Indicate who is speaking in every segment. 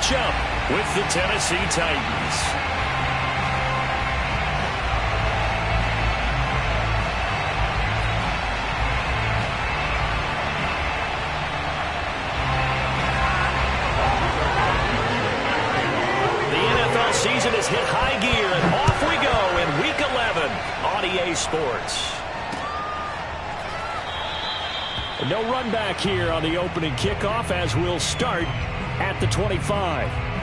Speaker 1: matchup with the Tennessee Titans. Season has hit high gear, and off we go in Week 11 on EA Sports. No run back here on the opening kickoff as we'll start at the 25.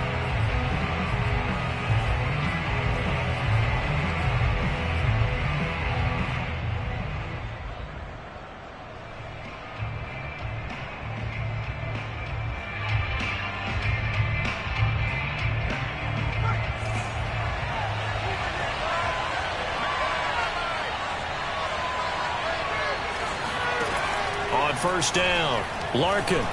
Speaker 1: First down, Larkin.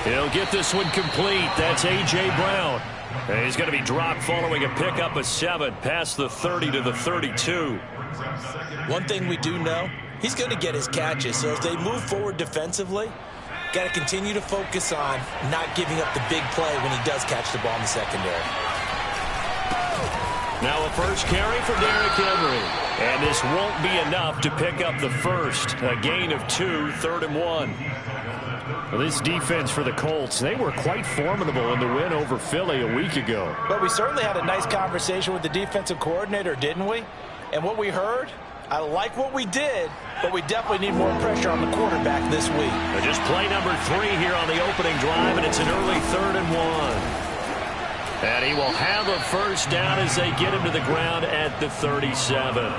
Speaker 1: He'll get this one complete. That's A.J. Brown. And he's going to be dropped following a pickup of 7 past the 30 to the 32.
Speaker 2: One thing we do know, he's going to get his catches. So if they move forward defensively, got to continue to focus on not giving up the big play when he does catch the ball in the secondary.
Speaker 1: Now a first carry for Derrick Henry. And this won't be enough to pick up the first. A gain of 2, 3rd and 1. Well, this defense for the Colts, they were quite formidable in the win over Philly a week ago.
Speaker 2: But we certainly had a nice conversation with the defensive coordinator, didn't we? And what we heard, I like what we did, but we definitely need more pressure on the quarterback this week.
Speaker 1: Just play number 3 here on the opening drive, and it's an early 3rd and 1. And he will have a first down as they get him to the ground at the 37.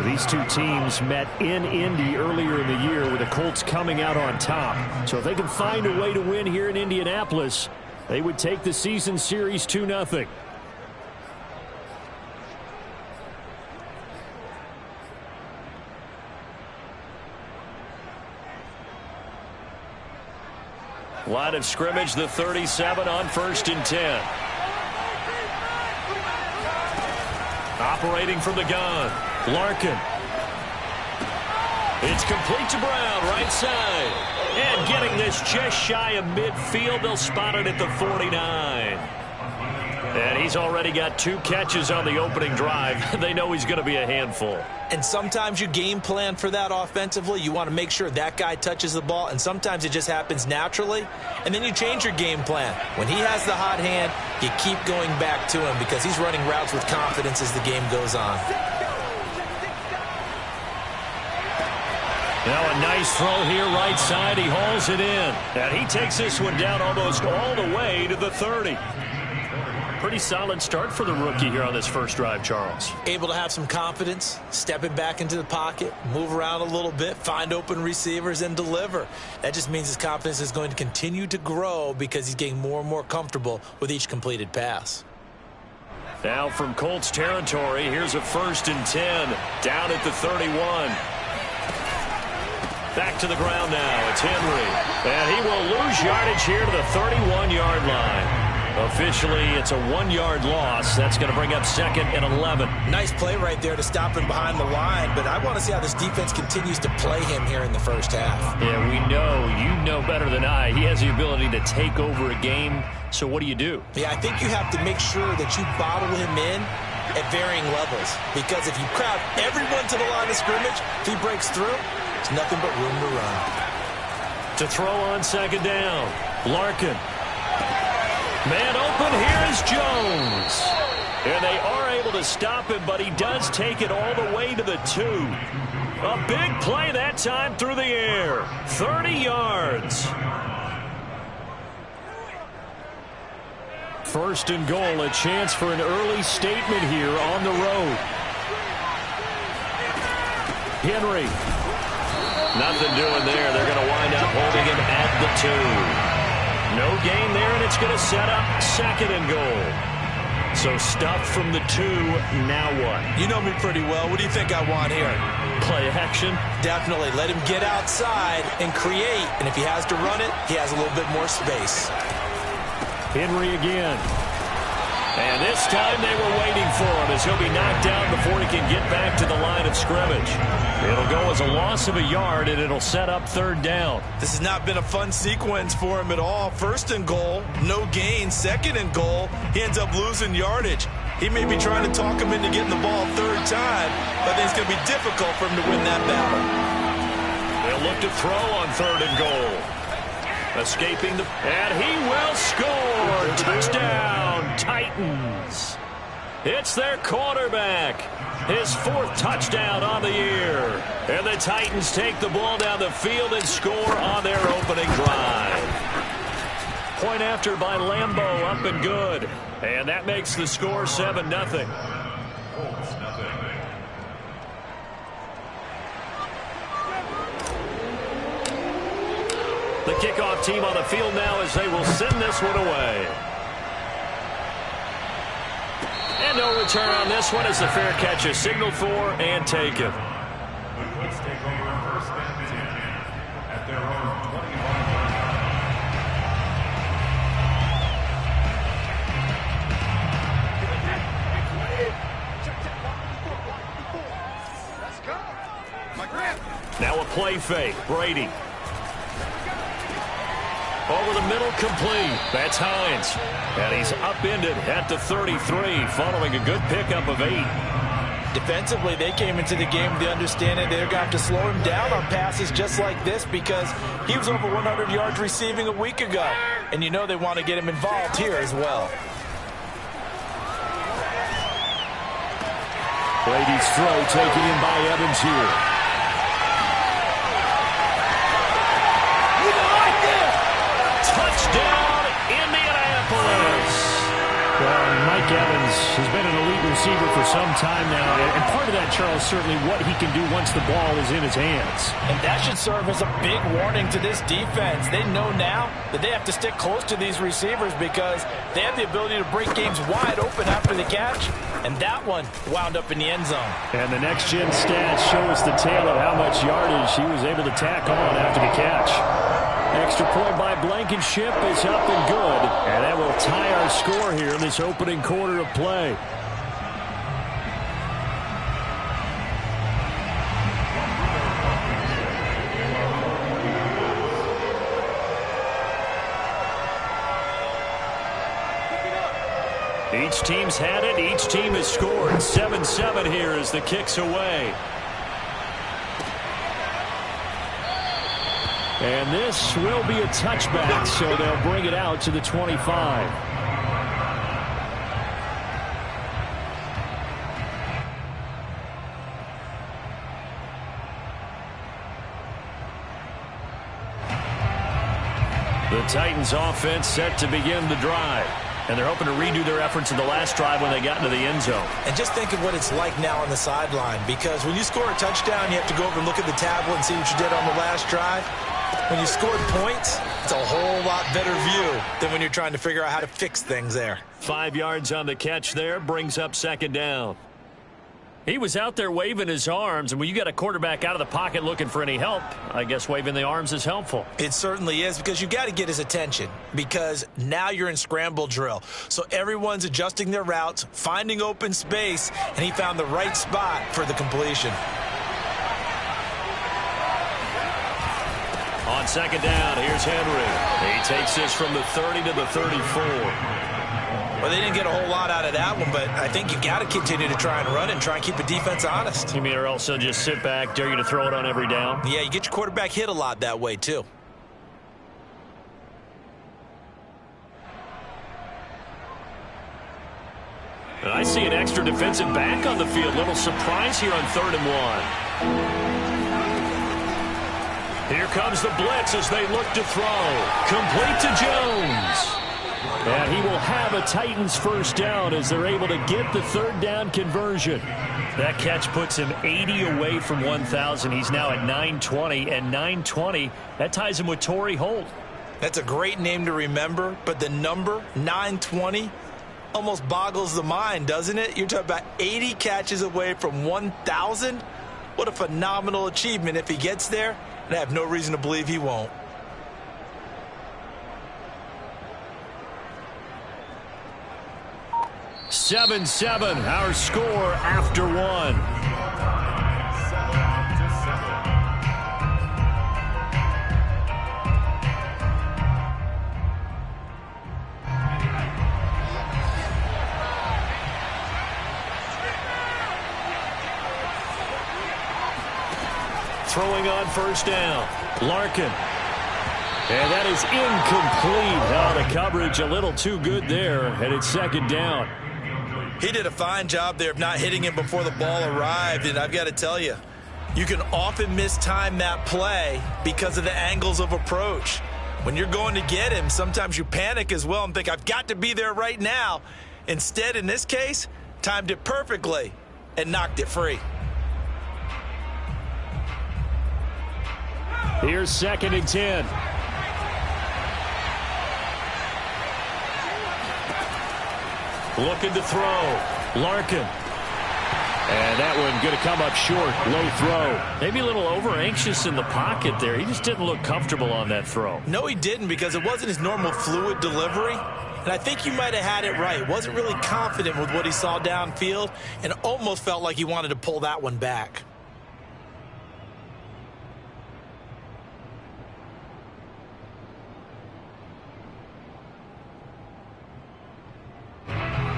Speaker 3: These two teams met in Indy earlier in the year with the Colts coming out on top. So if they can find a way to win here in Indianapolis, they would take the season series 2-0.
Speaker 1: Line of scrimmage, the 37 on 1st and 10. Operating from the gun, Larkin. It's complete to Brown, right side. And getting this just shy of midfield, they'll spot it at the 49. And he's already got 2 catches on the opening drive. They know he's going to be a handful.
Speaker 2: And sometimes you game plan for that offensively. You want to make sure that guy touches the ball, and sometimes it just happens naturally. And then you change your game plan. When he has the hot hand, you keep going back to him because he's running routes with confidence as the game goes on.
Speaker 1: Now a nice throw here right side. He hauls it in. And he takes this one down almost all the way to the 30. Pretty solid start for the rookie here on this first drive, Charles.
Speaker 2: Able to have some confidence, stepping back into the pocket, move around a little bit, find open receivers, and deliver. That just means his confidence is going to continue to grow because he's getting more and more comfortable with each completed pass.
Speaker 1: Now from Colts territory, here's a 1st and 10 down at the 31. Back to the ground now. It's Henry. And he will lose yardage here to the 31-yard line. Officially, it's a 1-yard loss. That's going to bring up 2nd and 11.
Speaker 2: Nice play right there to stop him behind the line, but I want to see how this defense continues to play him here in the first half.
Speaker 1: Yeah, we know. You know better than I. He has the ability to take over a game. So what do?
Speaker 2: Yeah, I think you have to make sure that you bottle him in at varying levels, because if you crowd everyone to the line of scrimmage, if he breaks through, it's nothing but room to run.
Speaker 1: To throw on 2nd down, Larkin. Man open, here is Jones. And they are able to stop him, but he does take it all the way to the 2. A big play that time through the air. 30 yards.
Speaker 3: 1st and goal, a chance for an early statement here on the road. Henry.
Speaker 1: Nothing doing there. They're going to wind up holding him at the 2. No gain there, and it's going to set up 2nd and goal. So stuff from the 2, now what?
Speaker 2: You know me pretty well. What do you think I want here?
Speaker 1: Play action?
Speaker 2: Definitely. Let him get outside and create, and if he has to run it, he has a little bit more space.
Speaker 3: Henry again.
Speaker 1: And this time they were waiting for him as he'll be knocked down before he can get back to the line of scrimmage. It'll go as a loss of a yard, and it'll set up third down.
Speaker 2: This has not been a fun sequence for him at all. First and goal, no gain. Second and goal, he ends up losing yardage. He may be trying to talk him into getting the ball third time, but I think it's going to be difficult for him to win that battle.
Speaker 1: They'll look to throw on third and goal. Escaping the... And he will score! Touchdown, Titans! It's their quarterback. His fourth touchdown on the year. And the Titans take the ball down the field and score on their opening drive. Point after by Lambeau, up and good. And that makes the score 7-0. The kickoff team on the field now as they will send this one away. And no return on this one as the fair catch is signaled for and taken.
Speaker 4: The Colts take over first and 10 at their own 21.
Speaker 1: Now a play fake. Brady. Over the middle, complete. That's Hines. And he's upended at the 33 following a good pickup of 8.
Speaker 2: Defensively, they came into the game with the understanding they're going to have to slow him down on passes just like this because he was over 100 yards receiving a week ago. And you know they want to get him involved here as well.
Speaker 3: Brady's throw taken in by Evans here.
Speaker 1: Touchdown, Indianapolis.
Speaker 3: Well, Mike Evans has been an elite receiver for some time now, and part of that, Charles, certainly what he can do once the ball is in his hands.
Speaker 2: And that should serve as a big warning to this defense. They know now that they have to stick close to these receivers because they have the ability to break games wide open after the catch, and that one wound up in the end zone.
Speaker 3: And the next-gen stats show us the tale of how much yardage he was able to tack on after the catch. Extra point by Blankenship is up and good. And that will tie our score here in this opening quarter of play.
Speaker 1: Each team's had it. Each team has scored. 7-7 here as the kick's away.
Speaker 3: And this will be a touchback, so they'll bring it out to the 25.
Speaker 1: The Titans offense set to begin the drive. And they're hoping to redo their efforts in the last drive when they got into the end zone.
Speaker 2: And just think of what it's like now on the sideline, because when you score a touchdown, you have to go over and look at the tablet and see what you did on the last drive. When you scored points, it's a whole lot better view than when you're trying to figure out how to fix things there.
Speaker 1: 5 yards on the catch there, brings up second down. He was out there waving his arms, and when you got a quarterback out of the pocket looking for any help, I guess waving the arms is helpful.
Speaker 2: It certainly is, because you got to get his attention, because now you're in scramble drill. So everyone's adjusting their routes, finding open space, and he found the right spot for the completion.
Speaker 1: On second down, here's Henry. He takes this from the 30 to the 34.
Speaker 2: Well, they didn't get a whole lot out of that one, but I think you got to continue to try and run and try and keep the defense honest.
Speaker 1: You mean or else they'll just sit back, dare you to throw it on every down?
Speaker 2: Yeah, you get your quarterback hit a lot that way, too.
Speaker 1: And I see an extra defensive back on the field. Little surprise here on 3rd and 1. Here comes the blitz as they look to throw. Complete to Jones.
Speaker 3: And he will have a Titans first down as they're able to get the 3rd down conversion.
Speaker 1: That catch puts him 80 away from 1,000. He's now at 920, and 920, that ties him with Torrey Holt.
Speaker 2: That's a great name to remember, but the number, 920, almost boggles the mind, doesn't it? You're talking about 80 catches away from 1,000? What a phenomenal achievement if he gets there, and I have no reason to believe he won't.
Speaker 3: 7-7, our score after one.
Speaker 1: Throwing on first down, Larkin. And that is incomplete. Oh, the coverage a little too good there, and it's second down.
Speaker 2: He did a fine job there of not hitting him before the ball arrived, and I've got to tell you, you can often mistime that play because of the angles of approach. When you're going to get him, sometimes you panic as well and think, I've got to be there right now. Instead, in this case, timed it perfectly and knocked it free.
Speaker 3: Here's 2nd and 10.
Speaker 1: Looking to throw. Larkin.
Speaker 3: And that one going to come up short. Low throw. Maybe a little over-anxious in the pocket there. He just didn't look comfortable on that throw.
Speaker 2: No, he didn't, because it wasn't his normal fluid delivery. And I think you might have had it right. Wasn't really confident with what he saw downfield and almost felt like he wanted to pull that one back.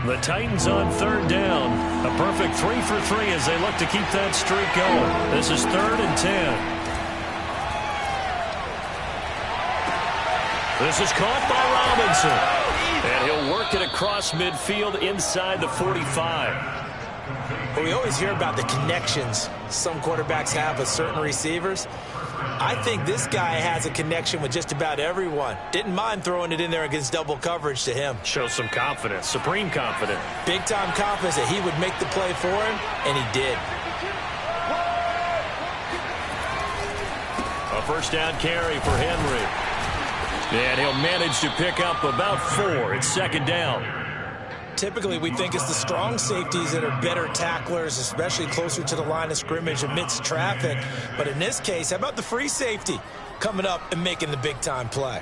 Speaker 1: The Titans on third down. A perfect 3 for 3 as they look to keep that streak going. This is 3rd and 10. This is caught by Robinson. And he'll work it across midfield inside the 45.
Speaker 2: But we always hear about the connections some quarterbacks have with certain receivers. I think this guy has a connection with just about everyone. Didn't mind throwing it in there against double coverage to him.
Speaker 3: Shows some confidence, supreme confidence.
Speaker 2: Big-time confidence that he would make the play for him, and he did.
Speaker 1: A first down carry for Henry. And he'll manage to pick up about 4. It's 2nd down.
Speaker 2: Typically, we think it's the strong safeties that are better tacklers, especially closer to the line of scrimmage amidst traffic. But in this case, how about the free safety coming up and making the big-time play?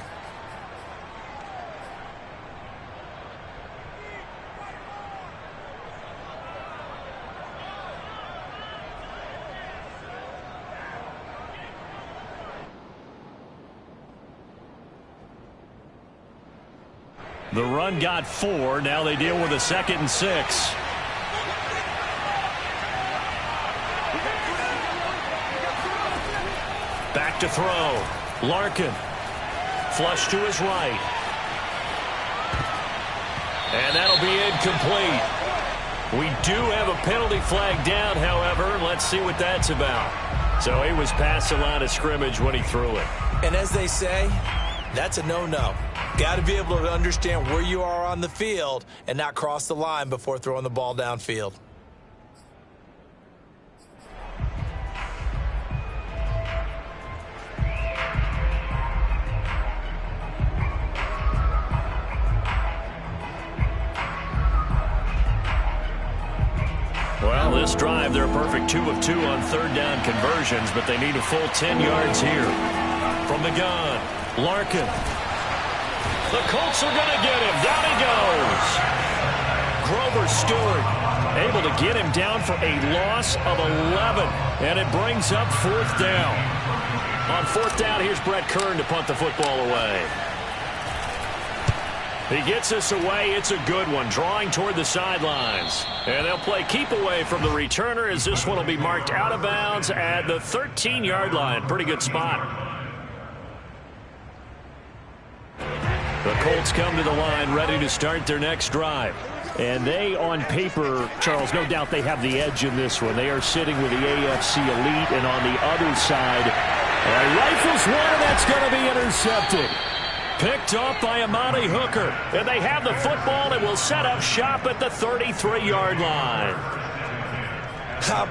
Speaker 1: The run got 4. Now they deal with a 2nd and 6. Back to throw. Larkin. Flush to his right. And that'll be incomplete. We do have a penalty flag down, however. Let's see what that's about. So he was past the line of scrimmage when he threw it.
Speaker 2: And as they say, that's a no-no. Got to be able to understand where you are on the field and not cross the line before throwing the ball downfield.
Speaker 1: Well, this drive, they're a perfect 2 of 2 on third down conversions, but they need a full 10 yards here. From the gun, Larkin. The Colts are going to get him. Down he goes. Grover Stewart able to get him down for a loss of 11. And it brings up 4th down. On 4th down, here's Brett Kern to punt the football away. He gets us away. It's a good one, drawing toward the sidelines. And they'll play keep away from the returner as this one will be marked out of bounds at the 13-yard line. Pretty good spot. The Colts come to the line ready to start their next drive.
Speaker 3: And they, on paper, Charles, no doubt they have the edge in this one. They are sitting with the AFC elite, and on the other side, rifles one, and that's going to be intercepted.
Speaker 1: Picked off by Amani Hooker. And they have the football and will set up shop at the 33-yard line.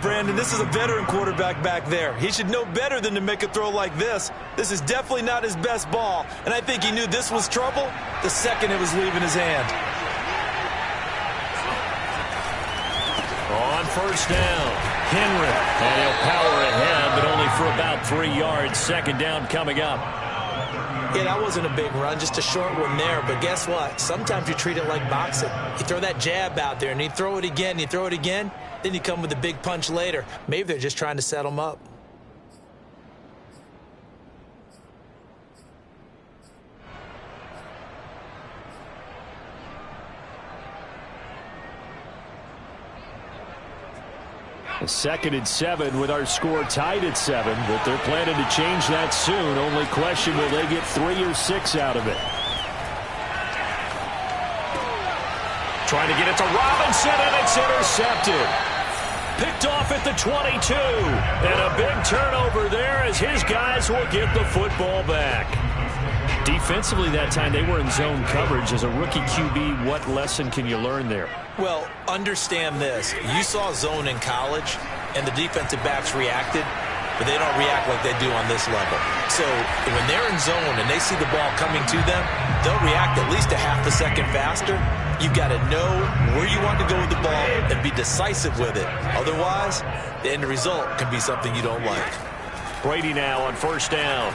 Speaker 2: Brandon, this is a veteran quarterback back there. He should know better than to make a throw like this. This is definitely not his best ball, and I think he knew this was trouble the second it was leaving his hand.
Speaker 1: On first down, Henry. And he'll power ahead, but only for about 3 yards. 2nd down coming up.
Speaker 2: Yeah, that wasn't a big run, just a short one there. But guess what? Sometimes you treat it like boxing. You throw that jab out there, and you throw it again, you throw it again, then you come with a big punch later. Maybe they're just trying to set them up.
Speaker 3: A 2nd and 7 with our score tied at 7, but they're planning to change that soon. Only question, will they get 3 or 6 out of it?
Speaker 1: Trying to get it to Robinson, and it's intercepted. Picked off at the 22. And a big turnover there as his guys will get the football back.
Speaker 3: Defensively that time, they were in zone coverage. As a rookie QB, what lesson can you learn there?
Speaker 2: Well, understand this. You saw zone in college, and the defensive backs reacted, but they don't react like they do on this level. So when they're in zone and they see the ball coming to them, they'll react at least a half a second faster. You've got to know where you want to go with the ball and be decisive with it. Otherwise, the end result can be something you don't like.
Speaker 1: Brady now on 1st down.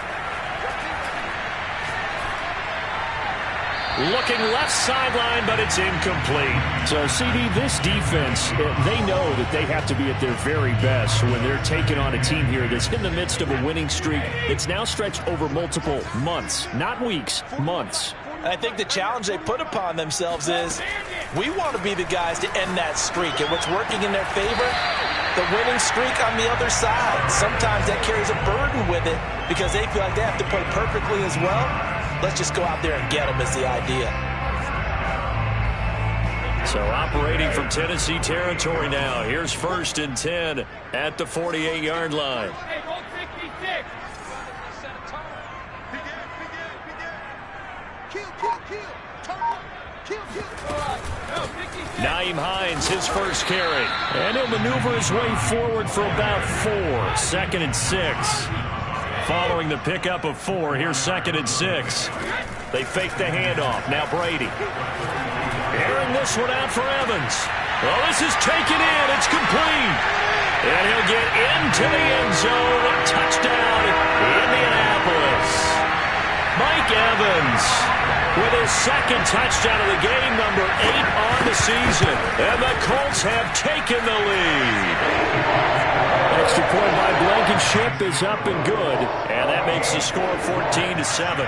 Speaker 1: Looking left sideline, but it's incomplete.
Speaker 3: So, CD, this defense, they know that they have to be at their very best when they're taking on a team here that's in the midst of a winning streak that's now stretched over multiple months, not weeks, months.
Speaker 2: I think the challenge they put upon themselves is we want to be the guys to end that streak. And what's working in their favor? The winning streak on the other side. Sometimes that carries a burden with it because they feel like they have to play perfectly as well. Let's just go out there and get them is the idea.
Speaker 1: So operating from Tennessee territory now. Here's 1st and 10 at the 48-yard line. Naeem Hines, his first carry.
Speaker 3: And he'll maneuver his way forward for about 4.
Speaker 1: 2nd and 6. Following the pickup of 4, here's 2nd and 6. They fake the handoff. Now Brady. Airing this one out for Evans. Well, this is taken in. It's complete. And he'll get into the end zone. Touchdown, Indianapolis. Mike Evans with his 2nd touchdown of the game, number 8 on the season. And the Colts have taken the lead.
Speaker 3: Extra point by Blankenship is up and good.
Speaker 1: And that makes the score 14-7.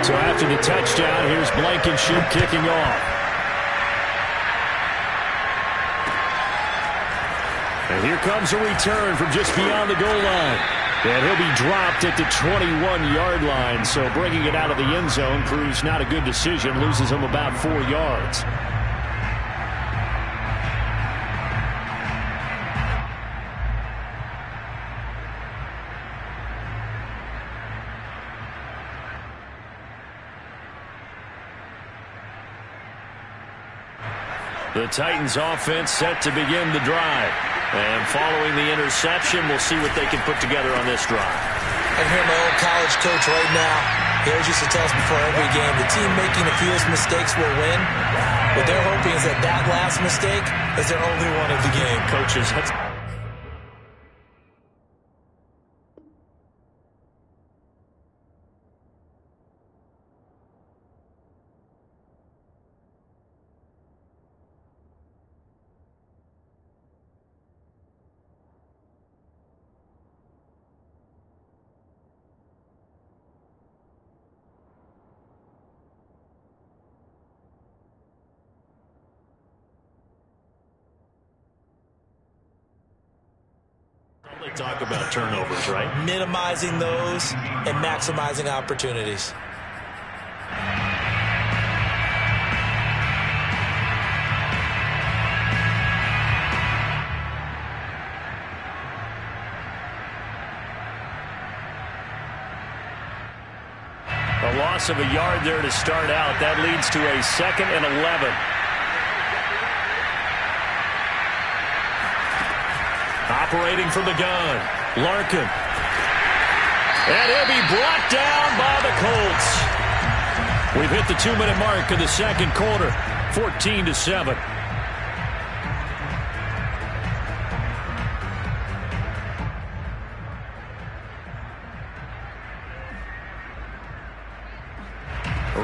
Speaker 3: So after the touchdown, here's Blankenship kicking off. And here comes a return from just beyond the goal line. And he'll be dropped at the 21-yard line. So bringing it out of the end zone proves not a good decision. Loses him about 4 yards.
Speaker 1: The Titans offense set to begin the drive. And following the interception, we'll see what they can put together on this drive.
Speaker 2: I hear my old college coach right now. He always used to tell us before every game, the team making the fewest mistakes will win. What they're hoping is that that last mistake is their only one of the game.
Speaker 1: Coaches, they talk about turnovers, right?
Speaker 2: Minimizing those and maximizing opportunities.
Speaker 1: A loss of a yard there to start out. That leads to a 2nd and 11. Operating from the gun, Larkin. And he'll be brought down by the Colts. We've hit the 2-minute mark of the 2nd quarter, 14-7.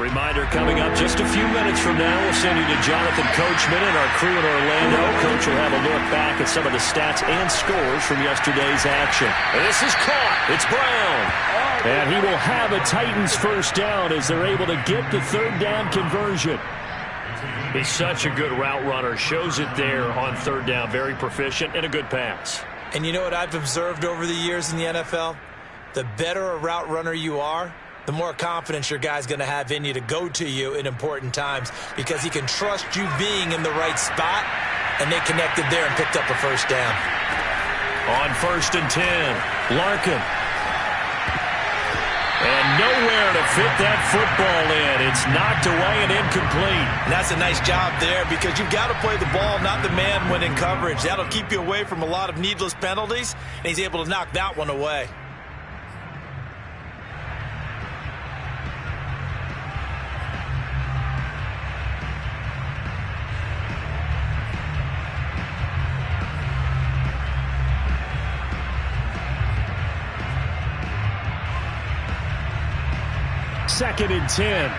Speaker 1: Reminder coming up just a few minutes from now. We'll send you to Jonathan Coachman and our crew in Orlando. Coach will have a look back at some of the stats and scores from yesterday's action. And this is caught. It's Brown.
Speaker 3: And he will have a Titans first down as they're able to get the third down conversion.
Speaker 1: He's such a good route runner. Shows it there on third down. Very proficient and a good pass.
Speaker 2: And you know what I've observed over the years in the NFL? The better a route runner you are, the more confidence your guy's going to have in you to go to you in important times because he can trust you being in the right spot, and they connected there and picked up a first down.
Speaker 1: On 1st and 10, Larkin. And nowhere to fit that football in. It's knocked away and incomplete.
Speaker 2: And that's a nice job there because you've got to play the ball, not the man when in coverage. That'll keep you away from a lot of needless penalties, and he's able to knock that one away.
Speaker 3: Second and 10.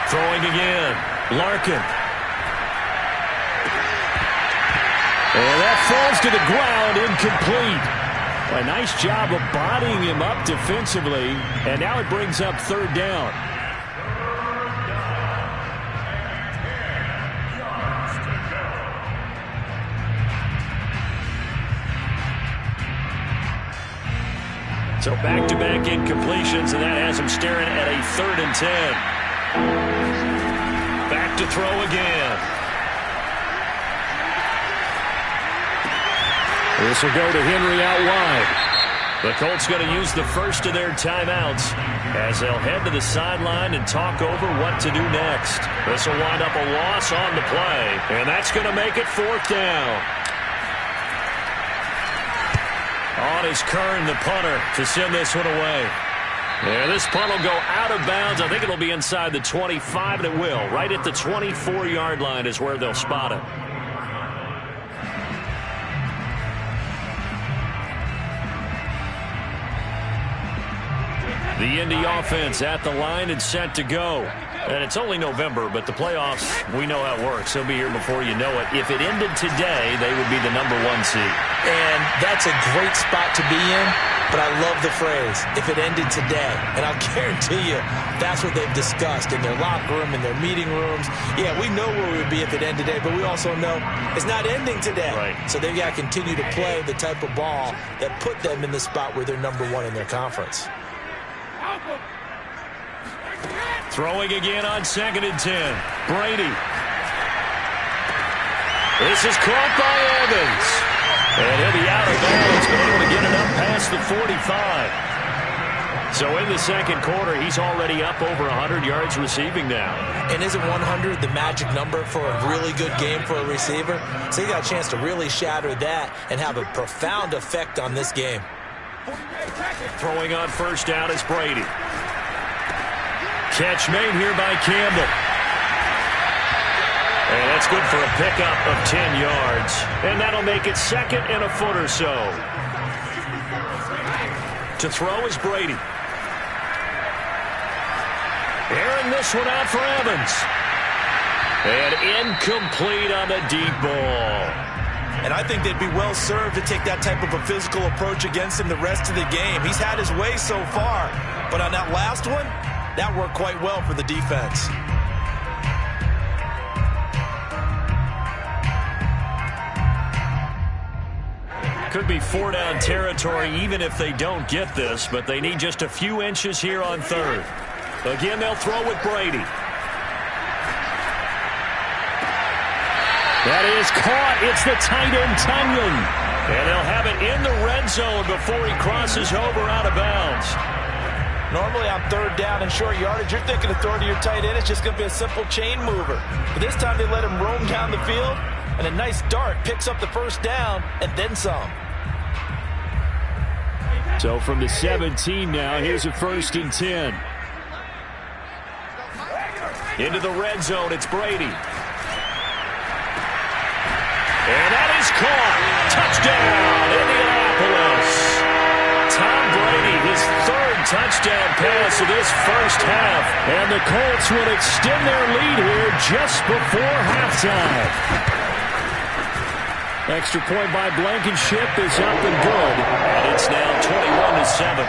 Speaker 1: Throwing again. Larkin.
Speaker 3: And that falls to the ground, incomplete. A nice job of bodying him up defensively, and now it brings up third down.
Speaker 1: So back-to-back incompletions, and that has him staring at a 3rd and 10. Back to throw again.
Speaker 3: This will go to Henry out wide.
Speaker 1: The Colts going to use the first of their timeouts as they'll head to the sideline and talk over what to do next. This will wind up a loss on the play, and that's going to make it 4th down. On is Kern, the punter, to send this one away. Yeah, this punt will go out of bounds. I think it'll be inside the 25, and it will. Right at the 24-yard line is where they'll spot it. The Indy offense at the line and set to go. And it's only November, but the playoffs, we know how it works. They'll be here before you know it. If it ended today, they would be the #1 seed.
Speaker 2: And that's a great spot to be in, but I love the phrase, if it ended today. And I'll guarantee you, that's what they've discussed in their locker room, in their meeting rooms. Yeah, we know where we would be if it ended today, but we also know it's not ending today.
Speaker 1: Right.
Speaker 2: So they've got to continue to play the type of ball that put them in the spot where they're #1 in their conference.
Speaker 1: Throwing again on 2nd and 10. Brady. This is caught by Evans. And he'll be out of bounds, but able to get it up past the 45. So in the second quarter, he's already up over 100 yards receiving now.
Speaker 2: And isn't 100 the magic number for a really good game for a receiver? So he got a chance to really shatter that and have a profound effect on this game.
Speaker 1: Throwing on 1st down is Brady. Catch made here by Campbell. And that's good for a pickup of 10 yards. And that'll make it 2nd and a foot or so. To throw is Brady. Airing this one out for Evans. And incomplete on the deep ball.
Speaker 2: And I think they'd be well served to take that type of a physical approach against him the rest of the game. He's had his way so far, but on that last one, that worked quite well for the defense.
Speaker 1: Could be 4-down territory even if they don't get this, but they need just a few inches here on 3rd. Again, they'll throw with Brady.
Speaker 3: That is caught. It's the tight end, Tunyon.
Speaker 1: And they'll have it in the red zone before he crosses over out of bounds.
Speaker 2: Normally on 3rd down and short yardage, you're thinking of throwing to your tight end. It's just going to be a simple chain mover. But this time they let him roam down the field, and a nice dart picks up the first down and then some.
Speaker 3: So from the 17 now, here's a 1st and 10.
Speaker 1: Into the red zone, it's Brady. And that is caught. Touchdown, Indianapolis. Tom Brady, his touchdown pass of this first half.
Speaker 3: And the Colts will extend their lead here just before halftime. Extra point by Blankenship is up and good.
Speaker 1: And it's now 21-7.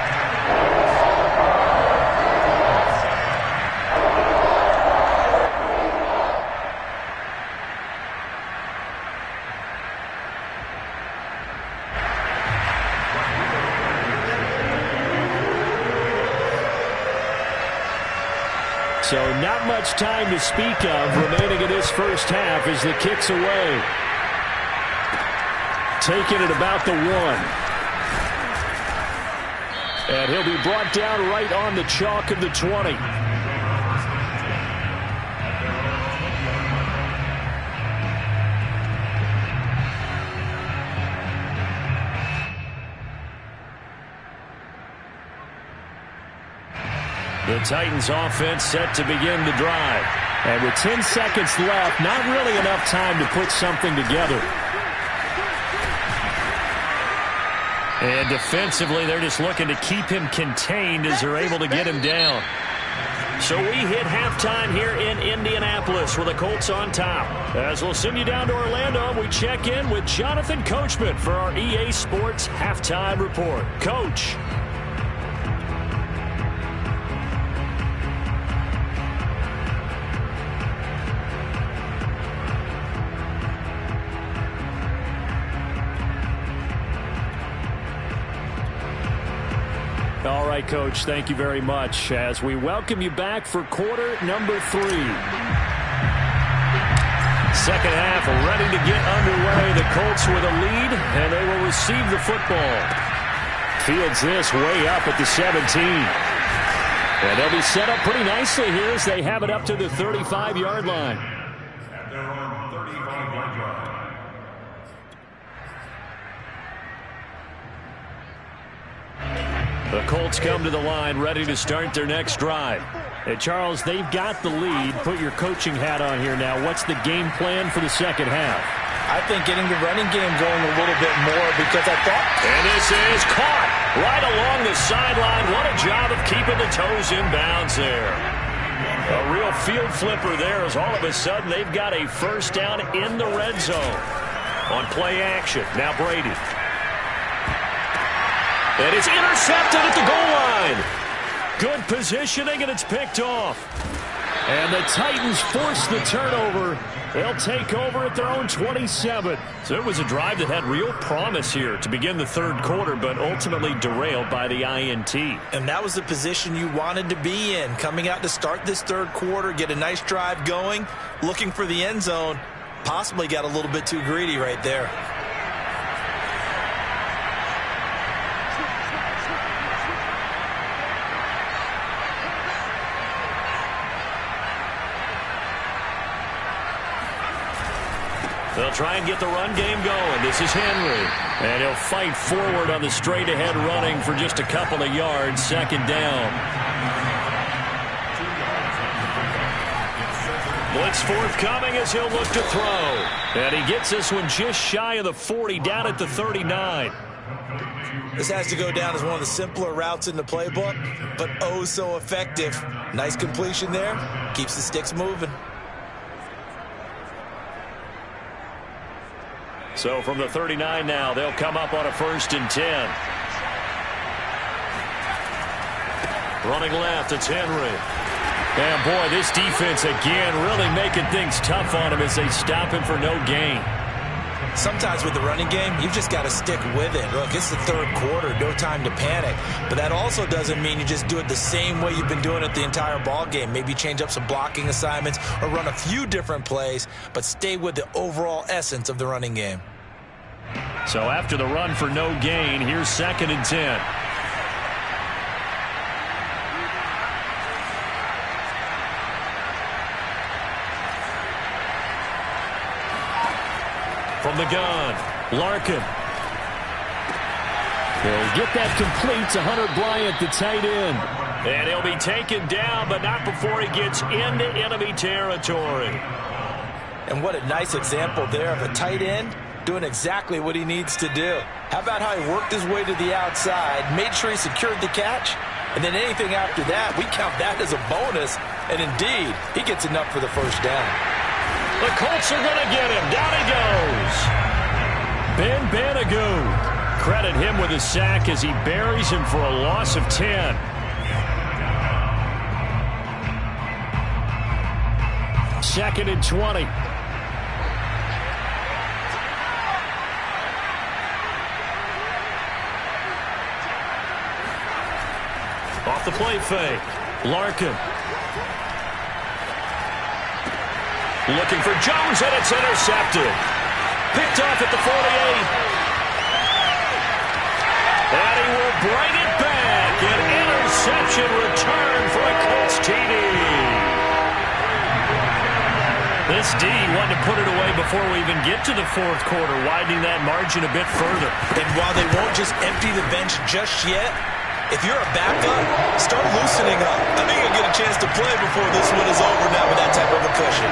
Speaker 3: So not much time to speak of remaining in this first half as the kick's away. Taking it about the 1. And he'll be brought down right on the chalk of the 20.
Speaker 1: The Titans offense set to begin the drive.
Speaker 3: And with 10 seconds left, not really enough time to put something together.
Speaker 1: And defensively, they're just looking to keep him contained as they're able to get him down. So we hit halftime here in Indianapolis with the Colts on top. As we'll send you down to Orlando, we check in with Jonathan Coachman for our EA Sports Halftime Report. Coach.
Speaker 3: All right, Coach, thank you very much as we welcome you back for quarter number 3.
Speaker 1: Second half ready to get underway. The Colts with a lead, and they will receive the football.
Speaker 3: Fields this way up at the 17. And they'll be set up pretty nicely here as they have it up to the 35-yard line.
Speaker 4: At their own 35-yard line.
Speaker 1: The Colts come to the line ready to start their next drive.
Speaker 3: Hey, Charles, they've got the lead. Put your coaching hat on here now. What's the game plan for the second half?
Speaker 2: I think getting the running game going a little bit more because I thought...
Speaker 1: And this is caught right along the sideline. What a job of keeping the toes in bounds there. A real field flipper there as all of a sudden they've got a first down in the red zone. On play action, now Brady. And it's intercepted at the goal line. Good positioning, and it's picked off.
Speaker 3: And the Titans force the turnover. They'll take over at their own 27.
Speaker 1: So it was a drive that had real promise here to begin the third quarter, but ultimately derailed by the INT.
Speaker 2: And that was the position you wanted to be in. Coming out to start this third quarter, get a nice drive going, looking for the end zone. Possibly got a little bit too greedy right there.
Speaker 1: They'll try and get the run game going. This is Henry. And he'll fight forward on the straight-ahead running for just a couple of yards. Second down. Blitz forthcoming as he'll look to throw. And he gets this one just shy of the 40, down at the 39.
Speaker 2: This has to go down as one of the simpler routes in the playbook, but oh so effective. Nice completion there. Keeps the sticks moving.
Speaker 1: So from the 39 now, they'll come up on a 1st and 10. Running left, it's Henry. And boy, this defense again really making things tough on him as they stop him for no gain.
Speaker 2: Sometimes with the running game, you've just got to stick with it. Look, it's the third quarter, no time to panic. But that also doesn't mean you just do it the same way you've been doing it the entire ball game. Maybe change up some blocking assignments or run a few different plays, but stay with the overall essence of the running game.
Speaker 1: So after the run for no gain, here's 2nd and 10. From the gun, Larkin.
Speaker 3: They'll get that complete to Hunter Bryant, the tight end.
Speaker 1: And he'll be taken down, but not before he gets into enemy territory.
Speaker 2: And what a nice example there of a tight end doing exactly what he needs to do. How about how he worked his way to the outside, made sure he secured the catch, And then anything after that, we count that as a bonus. And indeed, he gets enough for the first down.
Speaker 1: The Colts are going to get him. Down he goes.
Speaker 3: Ben Banagoo. Credit him with a sack as he buries him for a loss of 10. Second and 20.
Speaker 1: Off the play fake. Larkin. Looking for Jones, and it's intercepted. Picked off at the 48. And he will bring it back. An interception return for a Colts TD.
Speaker 3: This D wanted to put it away before we even get to the fourth quarter, widening that margin a bit further.
Speaker 2: And while they won't just empty the bench just yet, if you're a backup, start loosening up. I think you'll get a chance to play before this one is over now with that type of a cushion.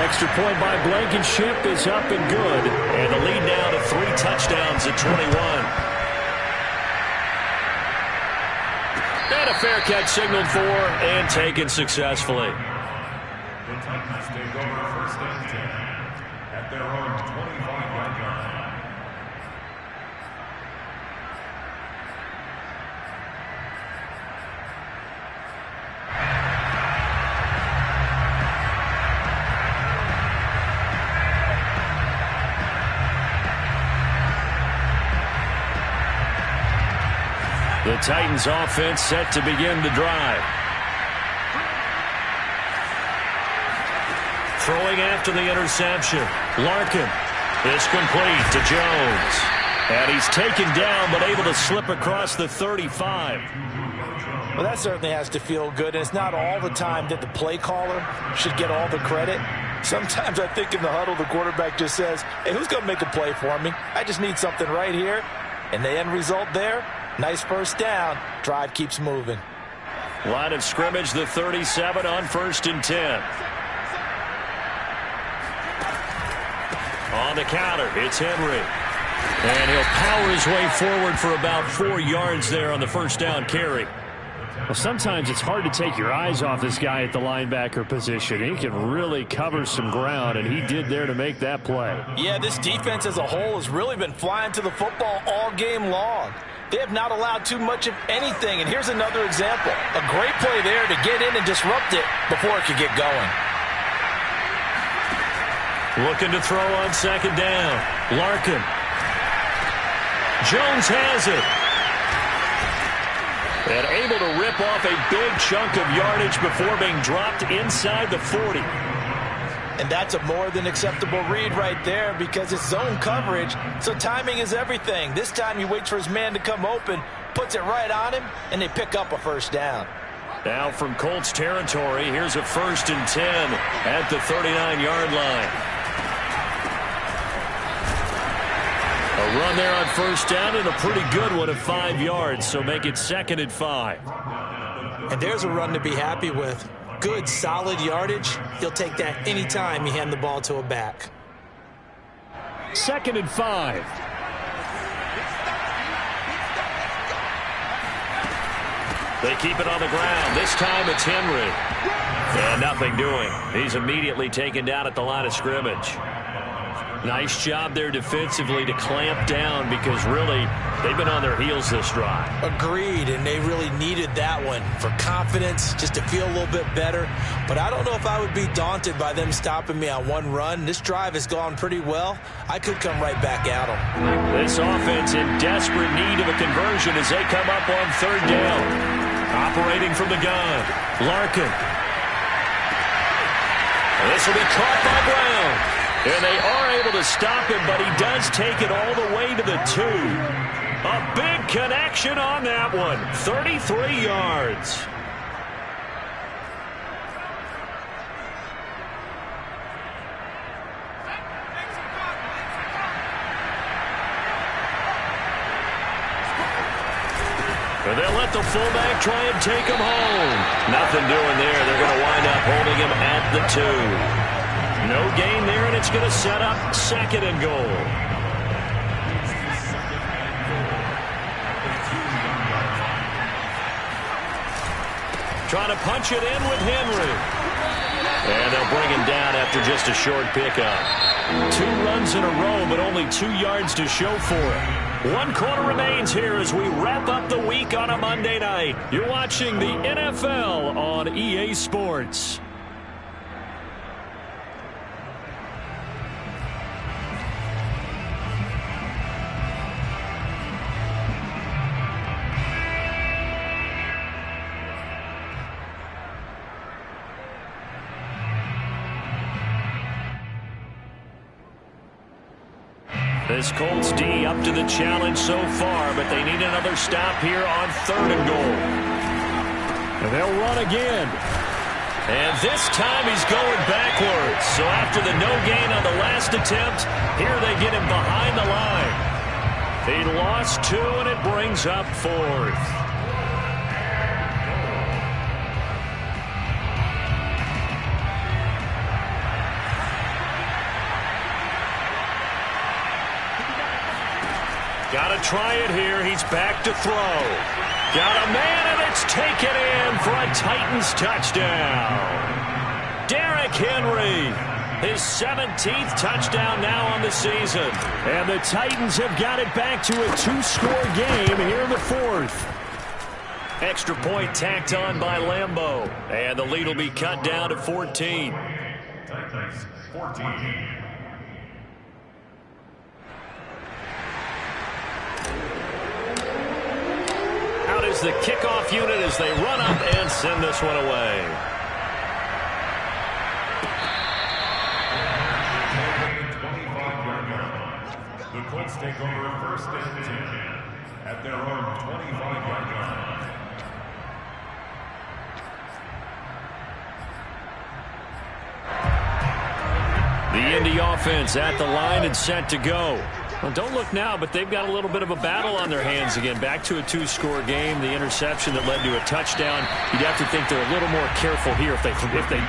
Speaker 3: Extra point by Blankenship is up and good.
Speaker 1: And the lead now to 3 touchdowns at 21. And a fair catch signaled for and taken successfully.
Speaker 4: The Titans take over first and 10 at their own 25-yard line.
Speaker 3: The Titans offense set to begin the drive.
Speaker 1: Throwing after the interception. Larkin is complete to Jones.
Speaker 3: And he's taken down but able to slip across the 35.
Speaker 2: Well, that certainly has to feel good. And it's not all the time that the play caller should get all the credit. Sometimes I think in the huddle, the quarterback just says, hey, who's going to make a play for me? I just need something right here. And the end result there, nice first down. Drive keeps moving.
Speaker 1: Line of scrimmage, the 37 on 1st and 10. On the counter, it's Henry.
Speaker 3: And he'll power his way forward for about 4 yards there on the first down carry. Well, sometimes it's hard to take your eyes off this guy at the linebacker position. He can really cover some ground, and he did there to make that play.
Speaker 2: Yeah, this defense as a whole has really been flying to the football all game long. They have not allowed too much of anything, and here's another example. A great play there to get in and disrupt it before it could get going.
Speaker 1: Looking to throw on 2nd down. Larkin. Jones has it. And able to rip off a big chunk of yardage before being dropped inside the 40.
Speaker 2: And that's a more than acceptable read right there because it's zone coverage, so timing is everything. This time he waits for his man to come open, puts it right on him, and they pick up a first down.
Speaker 1: Now from Colts territory, here's a 1st and 10 at the 39-yard line. A run there on 1st down and a pretty good one of 5 yards, so make it 2nd and 5.
Speaker 2: And there's a run to be happy with. Good, solid yardage. He'll take that anytime you hand the ball to a back.
Speaker 3: 2nd and 5.
Speaker 1: They keep it on the ground. This time it's Henry. And nothing doing. He's immediately taken down at the line of scrimmage. Nice job there defensively to clamp down because really they've been on their heels this drive.
Speaker 2: Agreed, and they really needed that one for confidence, just to feel a little bit better. But I don't know if I would be daunted by them stopping me on one run. This drive has gone pretty well. I could come right back at them.
Speaker 1: This offense in desperate need of a conversion as they come up on 3rd down. Operating from the gun, Larkin. This will be caught by Brown. And they are able to stop him, but he does take it all the way to the 2. A big connection on that one. 33 yards. And they'll let the fullback try and take him home. Nothing doing there. They're going to wind up holding him at the 2. No gain there, and it's going to set up 2nd and goal. Trying to punch it in with Henry. And they'll bring him down after just a short pickup. 2 runs in a row, but only 2 yards to show for it. 1 quarter remains here as we wrap up the week on a Monday night. You're watching the NFL on EA Sports. This Colts D up to the challenge so far, but they need another stop here on 3rd and goal.
Speaker 3: And they'll run again.
Speaker 1: And this time he's going backwards. So after the no gain on the last attempt, here they get him behind the line. He lost 2, and it brings up 4th. Got to try it here. He's back to throw. Got a man, and it's taken in for a Titans touchdown. Derrick Henry, his 17th touchdown now on the season.
Speaker 3: And the Titans have got it back to a 2-score game here in the 4th.
Speaker 1: Extra point tacked on by Lambeau. And the lead will be cut down to 14.
Speaker 4: Titans 14.
Speaker 1: Out is the kickoff unit as they run up and send this one away.
Speaker 4: The Colts take over 1st and 10 at their own 25-yard line.
Speaker 1: The Indy offense at the line and set to go.
Speaker 3: Well, don't look now, but they've got a little bit of a battle on their hands again. Back to a 2-score game. The interception that led to a touchdown. You'd have to think they're a little more careful here if they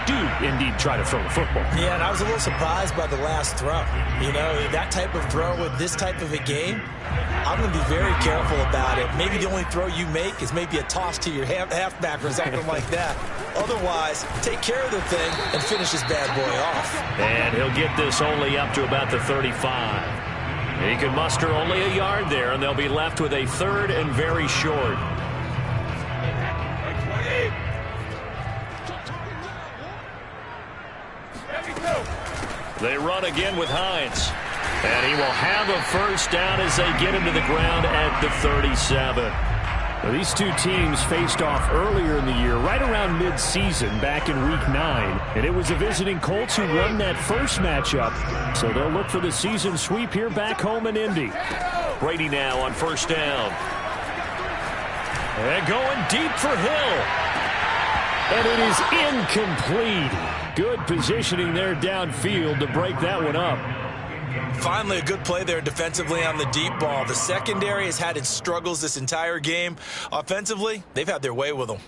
Speaker 3: do indeed try to throw the football.
Speaker 2: Yeah, and I was a little surprised by the last throw. You know, that type of throw with this type of a game, I'm going to be very careful about it. Maybe the only throw you make is maybe a toss to your halfback or something like that. Otherwise, take care of the thing and finish this bad boy off.
Speaker 1: And he'll get this only up to about the 35. He can muster only a yard there, and they'll be left with a 3rd and very short. They run again with Hines. And he will have a first down as they get him to the ground at the 37.
Speaker 3: Well, these 2 teams faced off earlier in the year, right around mid-season, back in Week 9. And it was the visiting Colts who won that first matchup. So they'll look for the season sweep here back home in Indy.
Speaker 1: Brady now on 1st down. And going deep for Hill.
Speaker 3: And it is incomplete. Good positioning there downfield to break that one up.
Speaker 2: Finally, a good play there defensively on the deep ball. The secondary has had its struggles this entire game. Offensively, they've had their way with them.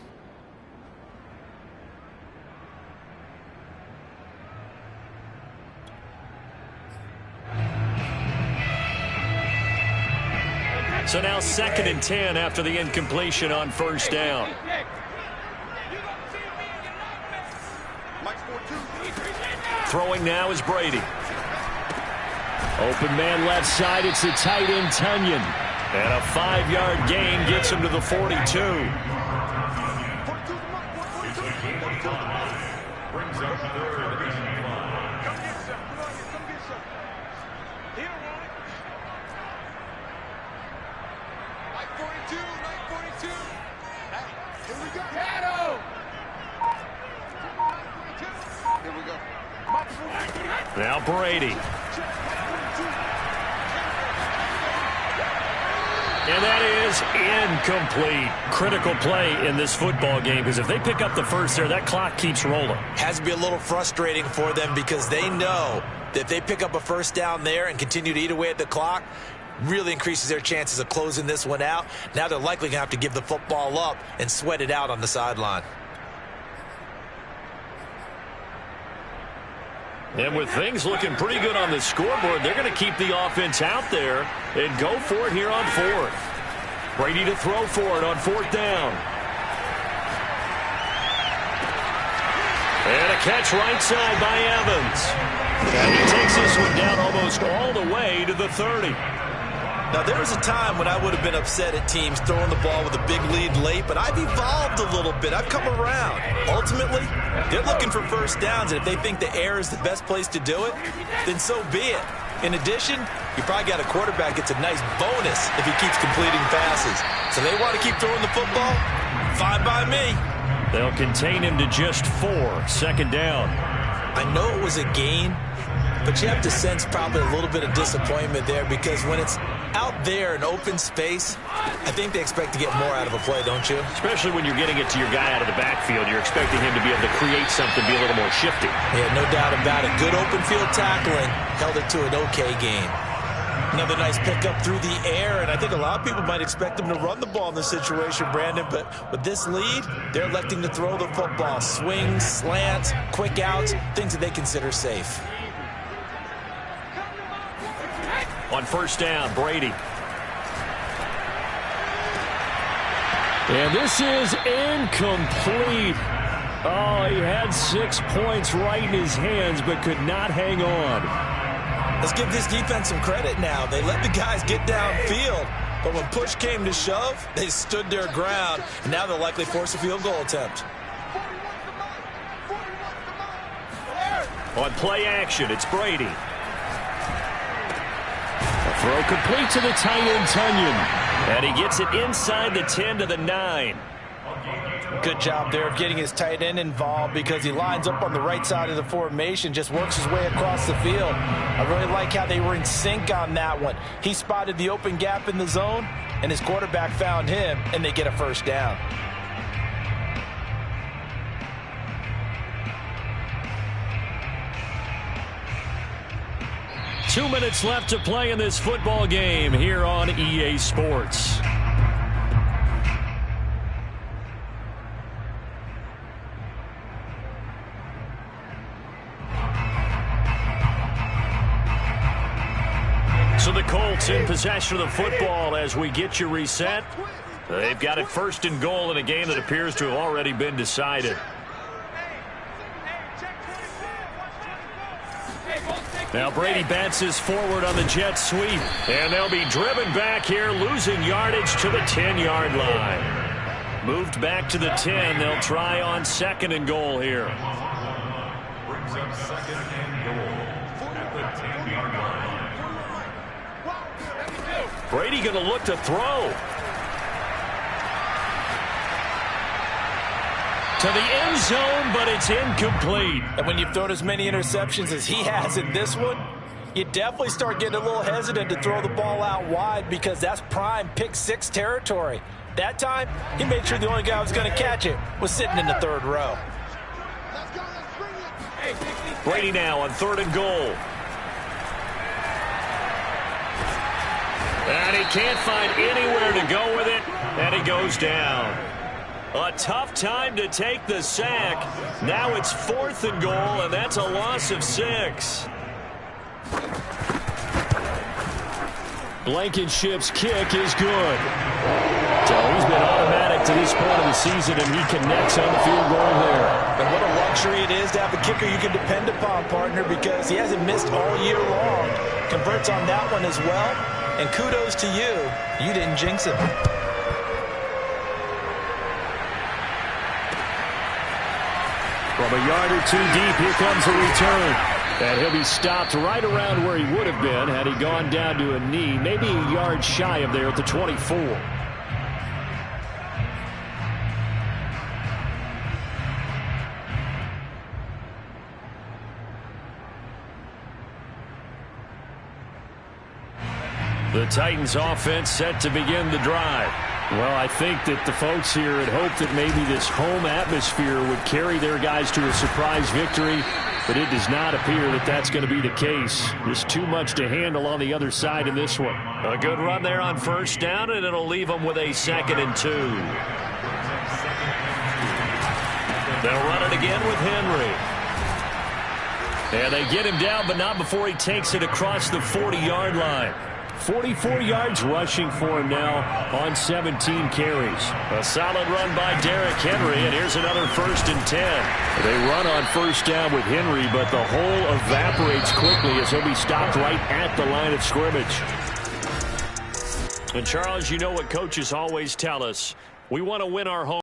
Speaker 1: So now 2nd and 10 after the incompletion on 1st down. Throwing now is Brady.
Speaker 3: Open man left side. It's the tight end, Tunyon.
Speaker 1: And a 5-yard gain gets him to the 42. Now Brady. And that is incomplete. Critical play in this football game, because if they pick up the first there, that clock keeps rolling.
Speaker 2: Has to be a little frustrating for them because they know that if they pick up a first down there and continue to eat away at the clock, really increases their chances of closing this one out. Now they're likely going to have to give the football up and sweat it out on the sideline.
Speaker 1: And with things looking pretty good on the scoreboard, they're going to keep the offense out there and go for it here on 4th. Brady to throw for it on 4th down. And a catch right side by Evans. And he takes this one down almost all the way to the 30.
Speaker 2: Now, there was a time when I would have been upset at teams throwing the ball with a big lead late, but I've evolved a little bit. I've come around. Ultimately, they're looking for first downs, and if they think the air is the best place to do it, then so be it. In addition, you probably got a quarterback that's a nice bonus if he keeps completing passes. So they want to keep throwing the football? Fine by me.
Speaker 1: They'll contain him to just 4. Second down.
Speaker 2: I know it was a gain, but you have to sense probably a little bit of disappointment there because when it's out there in open space, I think they expect to get more out of a play, don't you?
Speaker 1: Especially when you're getting it to your guy out of the backfield. You're expecting him to be able to create something, be a little more shifty.
Speaker 2: Yeah, no doubt about it. Good open field tackling held it to an okay game. Another nice pickup through the air, and I think a lot of people might expect them to run the ball in this situation, Brandon, but with this lead, they're electing to throw the football. Swings, slants, quick outs, things that they consider safe.
Speaker 1: On first down, Brady.
Speaker 3: And this is incomplete. Oh, he had 6 points right in his hands, but could not hang on.
Speaker 2: Let's give this defense some credit now. They let the guys get downfield, but when push came to shove, they stood their ground, and now they'll likely force a field goal attempt.
Speaker 1: On play action, it's Brady.
Speaker 3: A throw complete to the tight end, Tunyon.
Speaker 1: And he gets it inside the 10 to the 9.
Speaker 2: Good job there of getting his tight end involved because he lines up on the right side of the formation, just works his way across the field. I really like how they were in sync on that one. He spotted the open gap in the zone, and his quarterback found him, and they get a first down.
Speaker 1: Two minutes left to play in this football game here on EA Sports. So the Colts in possession of the football as we get you reset. They've got it first and goal in a game that appears to have already been decided. Now Brady bounces forward on the jet sweep. And they'll be driven back here, losing yardage to the 10-yard line. Moved back to the 10. They'll try on second and goal here.
Speaker 4: Brings up second and goal at the 10-yard line.
Speaker 1: Brady going to look to throw. To the end zone, but it's incomplete.
Speaker 2: And when you've thrown as many interceptions as he has in this one, you definitely start getting a little hesitant to throw the ball out wide because that's prime pick six territory. That time, he made sure the only guy who was going to catch it was sitting in the third row.
Speaker 1: Brady now on third and goal. And he can't find anywhere to go with it, and he goes down. A tough time to take the sack. Now it's fourth and goal, and that's a loss of 6.
Speaker 3: Blankenship's kick is good. So he's been automatic to this point of the season, and he connects on the field goal there.
Speaker 2: And what a luxury it is to have a kicker you can depend upon, partner, because he hasn't missed all year long. Converts on that one as well. And kudos to you. You didn't jinx him.
Speaker 3: From a yard or two deep, here comes a return. And he'll be stopped right around where he would have been had he gone down to a knee, maybe a yard shy of there at the 24.
Speaker 1: The Titans offense set to begin the drive.
Speaker 3: Well, I think that the folks here had hoped that maybe this home atmosphere would carry their guys to a surprise victory, but it does not appear that that's going to be the case. There's too much to handle on the other side in this one.
Speaker 1: A good run there on first down, and it'll leave them with a 2nd and 2. They'll run it again with Henry. And they get him down, but not before he takes it across the 40-yard line.
Speaker 3: 44 yards rushing for him now on 17 carries.
Speaker 1: A solid run by Derrick Henry, and here's another 1st and 10.
Speaker 3: They run on 1st down with Henry, but the hole evaporates quickly as he'll be stopped right at the line of scrimmage.
Speaker 1: And Charles, you know what coaches always tell us. We want to win our home